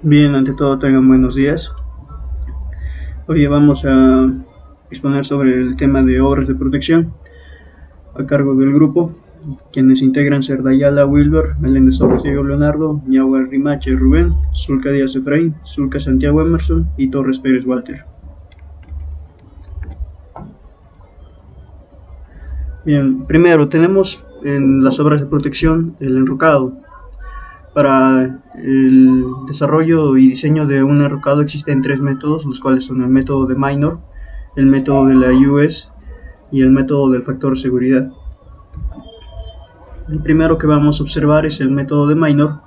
Bien, ante todo tengan buenos días. Hoy vamos a exponer sobre el tema de obras de protección a cargo del grupo, quienes integran ser Dayala Wilber, Meléndez Torres Diego Leonardo, Ñahua Rimache Rubén, Zulca Díaz Efraín, Zulca Santiago Emerson y Torres Pérez Walter. Bien, primero tenemos en las obras de protección el enrocado. Para el desarrollo y diseño de un enrocado existen tres métodos, los cuales son el método de Minor, el método de la US y el método del factor seguridad. El primero que vamos a observar es el método de Minor,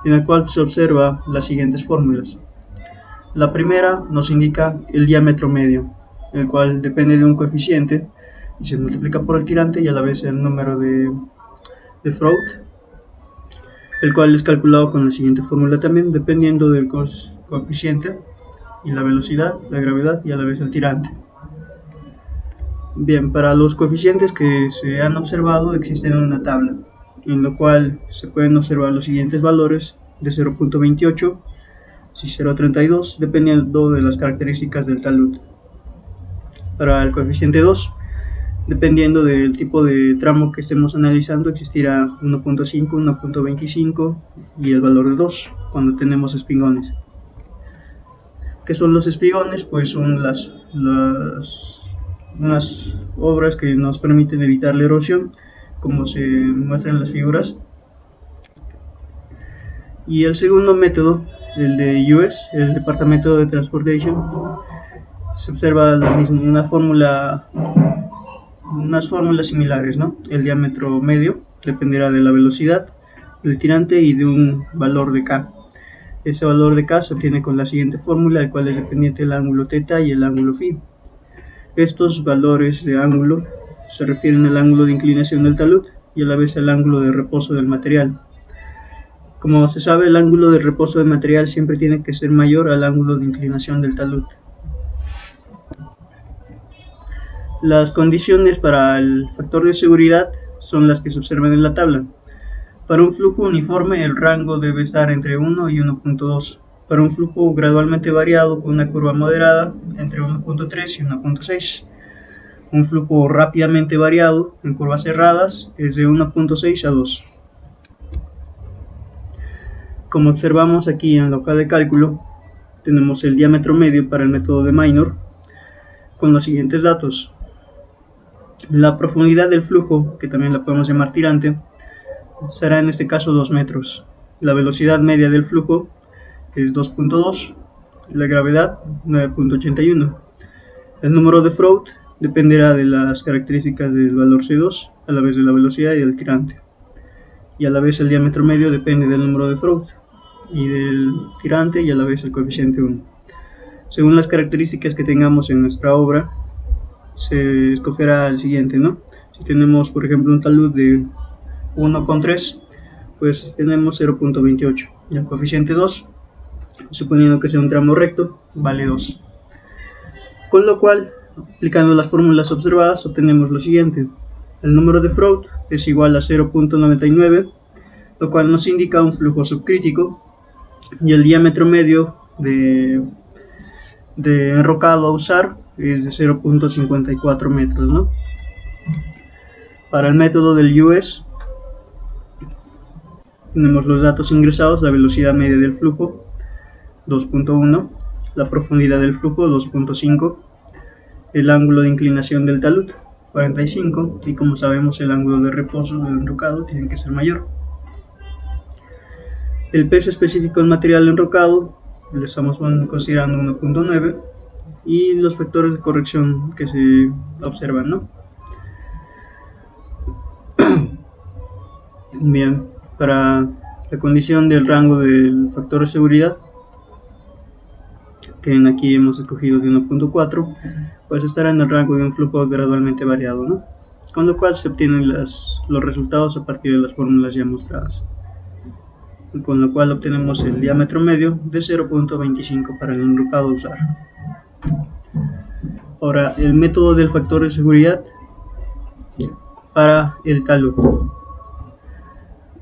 en el cual se observa las siguientes fórmulas. La primera nos indica el diámetro medio, el cual depende de un coeficiente y se multiplica por el tirante y a la vez el número de Freud, el cual es calculado con la siguiente fórmula también, dependiendo del coeficiente y la velocidad, la gravedad y a la vez el tirante. Bien, para los coeficientes que se han observado existen una tabla, en la cual se pueden observar los siguientes valores de 0.28 y 0.32, dependiendo de las características del talud. Para el coeficiente 2, dependiendo del tipo de tramo que estemos analizando, existirá 1.5, 1.25 y el valor de 2 cuando tenemos espigones. ¿Qué son los espigones? Pues son unas obras que nos permiten evitar la erosión, como se muestra en las figuras. Y el segundo método, el de US, el Departamento de Transportation, se observa unas fórmulas similares, ¿no? El diámetro medio dependerá de la velocidad, del tirante y de un valor de K. Ese valor de K se obtiene con la siguiente fórmula, el cual es dependiente del ángulo θ y el ángulo φ. Estos valores de ángulo se refieren al ángulo de inclinación del talud y a la vez al ángulo de reposo del material. Como se sabe, el ángulo de reposo del material siempre tiene que ser mayor al ángulo de inclinación del talud. Las condiciones para el factor de seguridad son las que se observan en la tabla. Para un flujo uniforme el rango debe estar entre 1 y 1.2. Para un flujo gradualmente variado con una curva moderada entre 1.3 y 1.6. Un flujo rápidamente variado en curvas cerradas es de 1.6 a 2. Como observamos aquí en la hoja de cálculo, tenemos el diámetro medio para el método de Minor con los siguientes datos. La profundidad del flujo, que también la podemos llamar tirante, será en este caso 2 metros. La velocidad media del flujo es 2.2, la gravedad 9.81. El número de Freud dependerá de las características del valor C2, a la vez de la velocidad y del tirante. Y a la vez el diámetro medio depende del número de Freud y del tirante y a la vez el coeficiente 1. Según las características que tengamos en nuestra obra, se escogerá el siguiente, ¿no? Si tenemos, por ejemplo, un talud de 1.3, pues tenemos 0.28 y el coeficiente 2, suponiendo que sea un tramo recto, vale 2. Con lo cual, aplicando las fórmulas observadas, obtenemos lo siguiente. El número de Freud es igual a 0.99, lo cual nos indica un flujo subcrítico, y el diámetro medio de enrocado a usar es de 0.54 metros, ¿no? Para el método del US tenemos los datos ingresados: la velocidad media del flujo 2.1, la profundidad del flujo 2.5, el ángulo de inclinación del talud 45 y, como sabemos, el ángulo de reposo del enrocado tiene que ser mayor. El peso específico del material enrocado le estamos considerando 1.9 y los factores de corrección que se observan, ¿no? Bien, para la condición del rango del factor de seguridad, que aquí hemos escogido de 1.4, pues estará en el rango de un flujo gradualmente variado, ¿no? Con lo cual se obtienen los resultados a partir de las fórmulas ya mostradas, con lo cual obtenemos el diámetro medio de 0.25 para el enrocado a usar. Ahora, el método del factor de seguridad para el talud.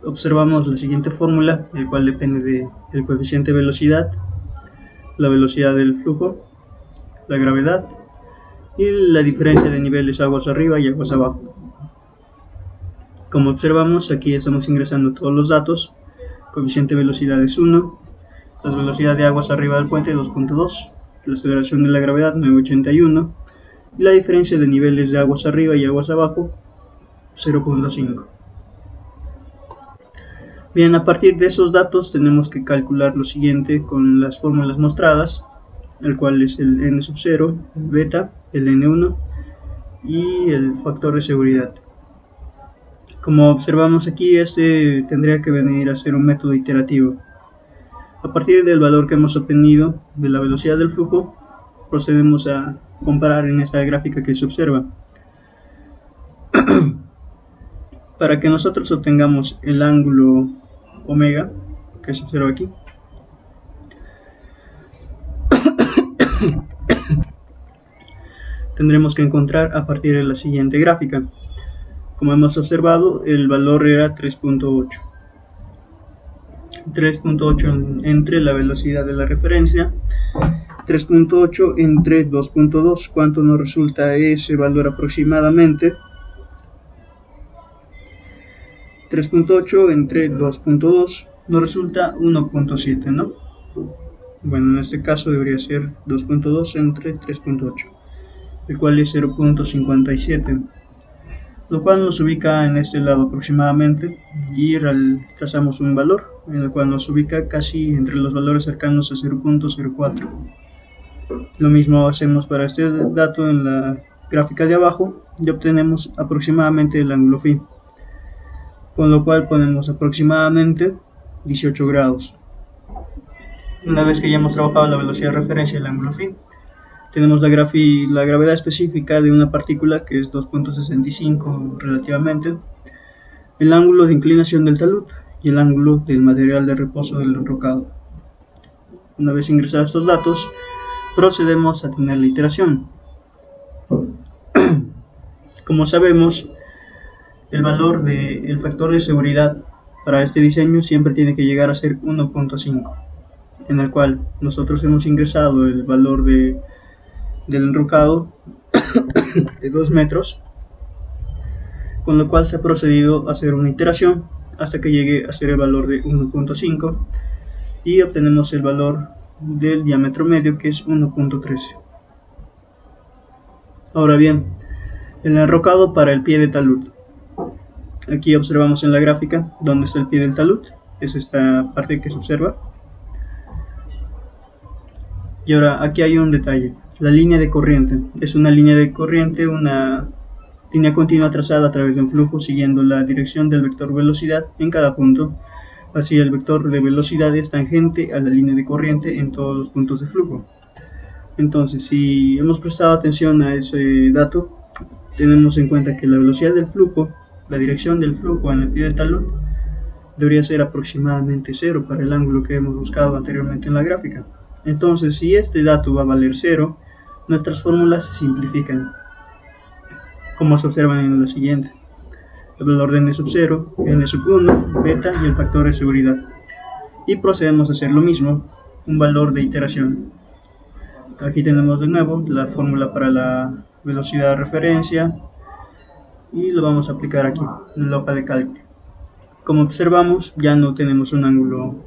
observamos la siguiente fórmula, el cual depende del coeficiente de velocidad, la velocidad del flujo, la gravedad y la diferencia de niveles aguas arriba y aguas abajo. Como observamos, aquí estamos ingresando todos los datos. Coeficiente de velocidad es 1, la velocidad de aguas arriba del puente 2.2, la aceleración de la gravedad 981 y la diferencia de niveles de aguas arriba y aguas abajo 0.5. Bien, a partir de esos datos tenemos que calcular lo siguiente con las fórmulas mostradas, el cual es el n sub 0, el beta, el n1 y el factor de seguridad. Como observamos aquí, este tendría que venir a ser un método iterativo. A partir del valor que hemos obtenido de la velocidad del flujo, procedemos a comparar en esta gráfica que se observa. Para que nosotros obtengamos el ángulo omega que se observa aquí, tendremos que encontrar a partir de la siguiente gráfica. Como hemos observado, el valor era 3.8. 3.8 entre la velocidad de la referencia, 3.8 entre 2.2. ¿Cuánto nos resulta ese valor aproximadamente? 3.8 entre 2.2 nos resulta 1.7, ¿no? Bueno, en este caso debería ser 2.2 entre 3.8, el cual es 0.57, lo cual nos ubica en este lado aproximadamente, y trazamos un valor en el cual nos ubica casi entre los valores cercanos a 0.04. Lo mismo hacemos para este dato en la gráfica de abajo y obtenemos aproximadamente el ángulo phi, con lo cual ponemos aproximadamente 18 grados. Una vez que ya hemos trabajado la velocidad de referencia y el ángulo phi, tenemos la gravedad específica de una partícula, que es 2.65 relativamente, el ángulo de inclinación del talud y el ángulo del material de reposo del enrocado. Una vez ingresados estos datos, procedemos a tener la iteración. Como sabemos, el valor del factor de seguridad para este diseño siempre tiene que llegar a ser 1.5, en el cual nosotros hemos ingresado el valor del enrocado de 2 metros, con lo cual se ha procedido a hacer una iteración hasta que llegue a ser el valor de 1.5 y obtenemos el valor del diámetro medio, que es 1.13. Ahora bien, el enrocado para el pie de talud. Aquí observamos en la gráfica dónde está el pie del talud, es esta parte que se observa. Y ahora aquí hay un detalle, la línea de corriente. Es una línea de corriente, una línea continua trazada a través de un flujo siguiendo la dirección del vector velocidad en cada punto. Así el vector de velocidad es tangente a la línea de corriente en todos los puntos de flujo. Entonces, si hemos prestado atención a ese dato, tenemos en cuenta que la velocidad del flujo, la dirección del flujo en el pie del talud, debería ser aproximadamente 0 para el ángulo que hemos buscado anteriormente en la gráfica. Entonces, si este dato va a valer 0, nuestras fórmulas se simplifican, como se observan en la siguiente: el valor de n sub 0, n sub 1, beta y el factor de seguridad. Y procedemos a hacer lo mismo, un valor de iteración. Aquí tenemos de nuevo la fórmula para la velocidad de referencia y lo vamos a aplicar aquí en la hoja de cálculo. Como observamos, ya no tenemos un ángulo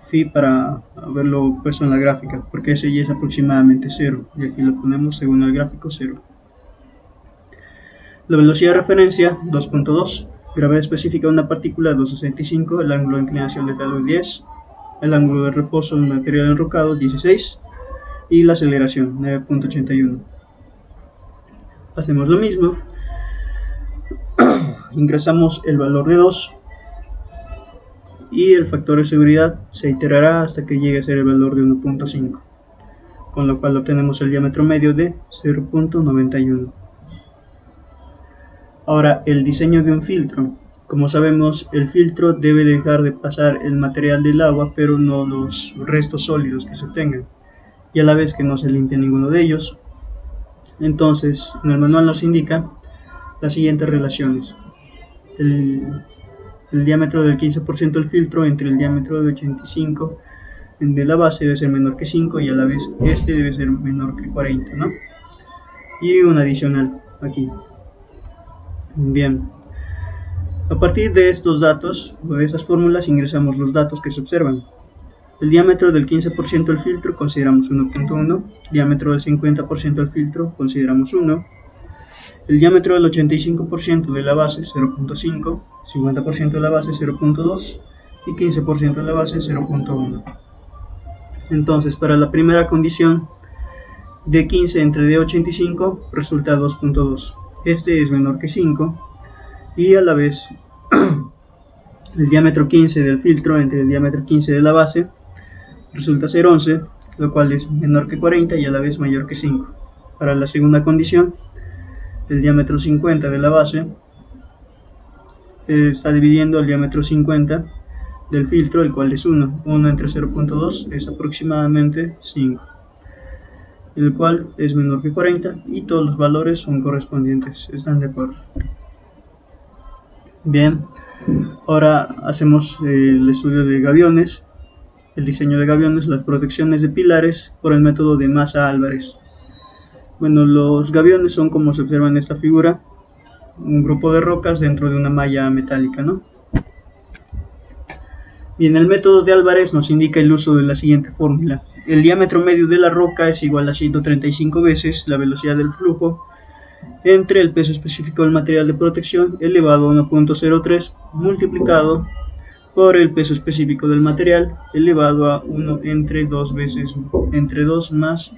phi para verlo puesto en la gráfica, porque ese ya es aproximadamente 0 y aquí lo ponemos según el gráfico 0. La velocidad de referencia 2.2, gravedad específica de una partícula 2.65, el ángulo de inclinación de talud 10, el ángulo de reposo del material enrocado 16 y la aceleración 9.81. Hacemos lo mismo, ingresamos el valor de 2 y el factor de seguridad se iterará hasta que llegue a ser el valor de 1.5, con lo cual obtenemos el diámetro medio de 0.91. Ahora, el diseño de un filtro. Como sabemos, el filtro debe dejar de pasar el material del agua, pero no los restos sólidos que se obtengan, y a la vez que no se limpie ninguno de ellos. Entonces, en el manual nos indica las siguientes relaciones. El el diámetro del 15% del filtro entre el diámetro de 85 de la base debe ser menor que 5 y a la vez este debe ser menor que 40, ¿no? Y un adicional aquí. Bien, a partir de estos datos o de estas fórmulas ingresamos los datos que se observan. El diámetro del 15% del filtro consideramos 1.1, diámetro del 50% del filtro consideramos 1, el diámetro del 85% de la base 0.5, 50% de la base 0.2 y 15% de la base 0.1. Entonces, para la primera condición, de 15 entre de 85 resulta 2.2. Este es menor que 5 y a la vez el diámetro 15 del filtro entre el diámetro 15 de la base resulta ser 11, lo cual es menor que 40 y a la vez mayor que 5. Para la segunda condición, el diámetro 50 de la base está dividiendo el diámetro 50 del filtro, el cual es 1. 1 entre 0.2 es aproximadamente 5, el cual es menor que 40 y todos los valores son correspondientes. ¿Están de acuerdo? Bien, ahora hacemos el estudio de gaviones, el diseño de gaviones, las protecciones de pilares por el método de Massa-Álvarez. Bueno, los gaviones son, como se observa en esta figura, un grupo de rocas dentro de una malla metálica, ¿no? Bien, el método de Álvarez nos indica el uso de la siguiente fórmula. El diámetro medio de la roca es igual a 135 veces la velocidad del flujo entre el peso específico del material de protección elevado a 1.03 multiplicado por el peso específico del material elevado a 1 entre 2 más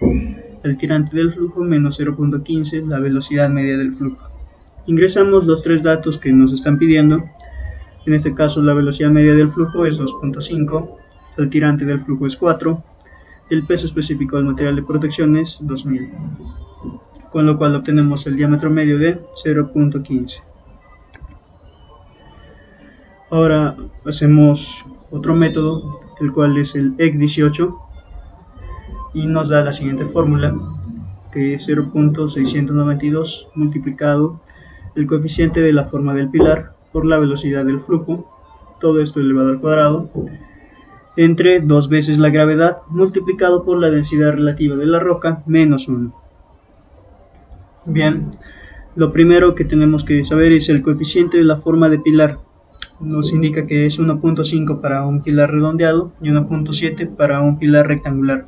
el tirante del flujo menos 0.15 la velocidad media del flujo. Ingresamos los tres datos que nos están pidiendo. En este caso la velocidad media del flujo es 2.5, el tirante del flujo es 4, el peso específico del material de protección es 2000, con lo cual obtenemos el diámetro medio de 0.15. Ahora hacemos otro método, el cual es el EC18, y nos da la siguiente fórmula, que es 0.692 multiplicado el coeficiente de la forma del pilar por la velocidad del flujo, todo esto elevado al cuadrado, entre 2 veces la gravedad multiplicado por la densidad relativa de la roca menos 1. Bien, lo primero que tenemos que saber es el coeficiente de la forma de pilar. Nos indica que es 1.5 para un pilar redondeado y 1.7 para un pilar rectangular.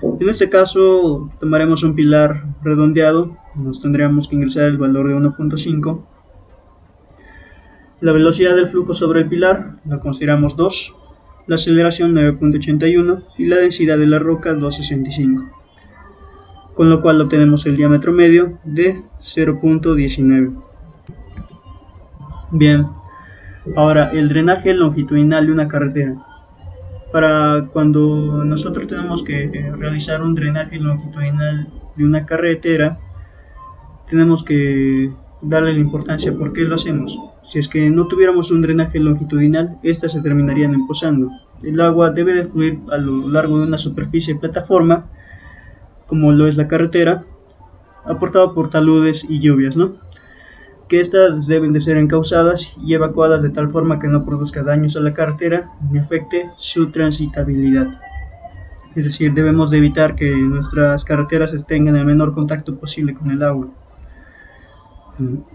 En este caso tomaremos un pilar redondeado, nos tendríamos que ingresar el valor de 1.5. La velocidad del flujo sobre el pilar la consideramos 2, la aceleración 9.81 y la densidad de la roca 2.65, con lo cual obtenemos el diámetro medio de 0.19. Bien, ahora el drenaje longitudinal de una carretera. Para cuando nosotros tenemos que realizar un drenaje longitudinal de una carretera, tenemos que darle la importancia por qué lo hacemos. Si es que no tuviéramos un drenaje longitudinal, estas se terminarían empozando. El agua debe de fluir a lo largo de una superficie de plataforma, como lo es la carretera, aportado por taludes y lluvias, ¿no? Que estas deben de ser encauzadas y evacuadas de tal forma que no produzca daños a la carretera ni afecte su transitabilidad. Es decir, debemos de evitar que nuestras carreteras tengan el menor contacto posible con el agua.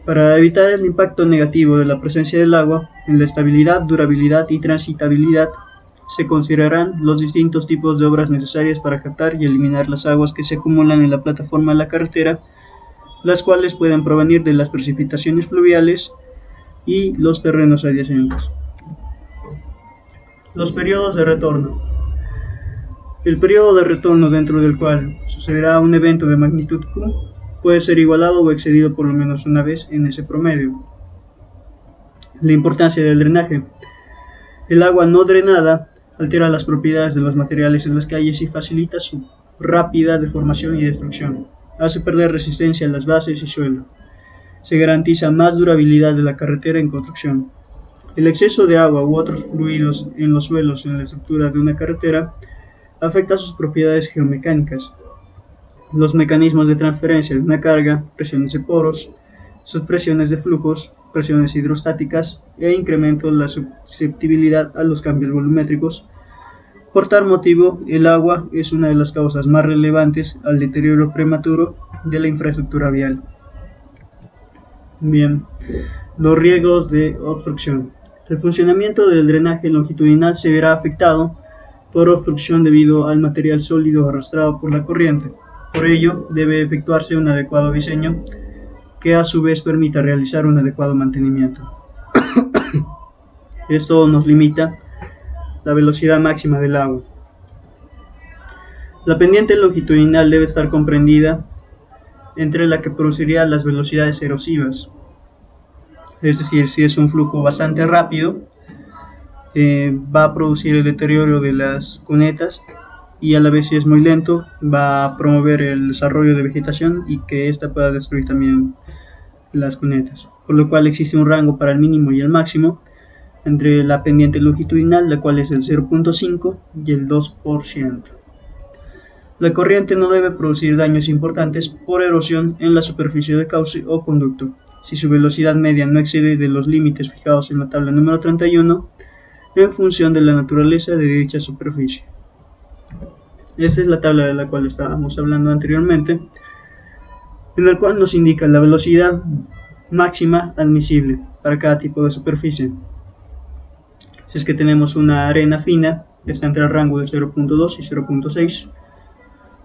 Para evitar el impacto negativo de la presencia del agua en la estabilidad, durabilidad y transitabilidad, se considerarán los distintos tipos de obras necesarias para captar y eliminar las aguas que se acumulan en la plataforma de la carretera, las cuales pueden provenir de las precipitaciones fluviales y los terrenos adyacentes. Los periodos de retorno. El periodo de retorno dentro del cual sucederá un evento de magnitud Q puede ser igualado o excedido por lo menos una vez en ese promedio. La importancia del drenaje. El agua no drenada altera las propiedades de los materiales en las calles y facilita su rápida deformación y destrucción. Hace perder resistencia a las bases y suelo. Se garantiza más durabilidad de la carretera en construcción. El exceso de agua u otros fluidos en los suelos en la estructura de una carretera afecta sus propiedades geomecánicas. Los mecanismos de transferencia de una carga, presiones de poros, subpresiones de flujos, presiones hidrostáticas e incremento la susceptibilidad a los cambios volumétricos. Por tal motivo, el agua es una de las causas más relevantes al deterioro prematuro de la infraestructura vial. Bien, los riesgos de obstrucción. El funcionamiento del drenaje longitudinal se verá afectado por obstrucción debido al material sólido arrastrado por la corriente. Por ello, debe efectuarse un adecuado diseño que a su vez permita realizar un adecuado mantenimiento. Esto nos limita la velocidad máxima del agua. La pendiente longitudinal debe estar comprendida entre la que produciría las velocidades erosivas. Es decir, si es un flujo bastante rápido, va a producir el deterioro de las cunetas, y a la vez si es muy lento va a promover el desarrollo de vegetación y que ésta pueda destruir también las cunetas, por lo cual existe un rango para el mínimo y el máximo entre la pendiente longitudinal, la cual es el 0.5 y el 2%. La corriente no debe producir daños importantes por erosión en la superficie de cauce o conducto, si su velocidad media no excede de los límites fijados en la tabla número 31, en función de la naturaleza de dicha superficie. Esta es la tabla de la cual estábamos hablando anteriormente, en la cual nos indica la velocidad máxima admisible para cada tipo de superficie. Si es que tenemos una arena fina, está entre el rango de 0.2 y 0.6.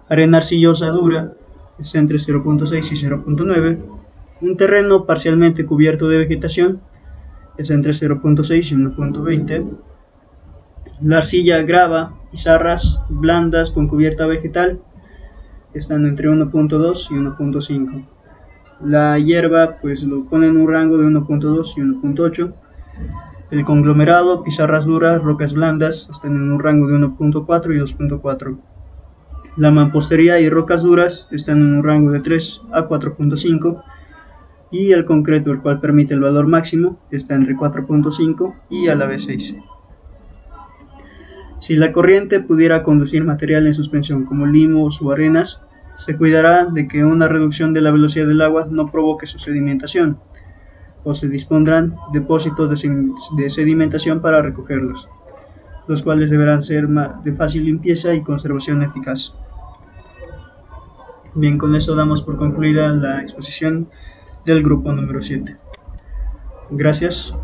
Arena arcillosa dura está entre 0.6 y 0.9. Un terreno parcialmente cubierto de vegetación está entre 0.6 y 1.20. La arcilla, grava, pizarras blandas con cubierta vegetal están entre 1.2 y 1.5. La hierba pues lo pone en un rango de 1.2 y 1.8. El conglomerado, pizarras duras, rocas blandas están en un rango de 1.4 y 2.4. La mampostería y rocas duras están en un rango de 3 a 4.5, y el concreto, el cual permite el valor máximo, está entre 4.5 y a la vez 6. Si la corriente pudiera conducir material en suspensión como limos o arenas, se cuidará de que una reducción de la velocidad del agua no provoque su sedimentación, o se dispondrán depósitos de sedimentación para recogerlos, los cuales deberán ser de fácil limpieza y conservación eficaz. Bien, con eso damos por concluida la exposición del grupo número 7. Gracias.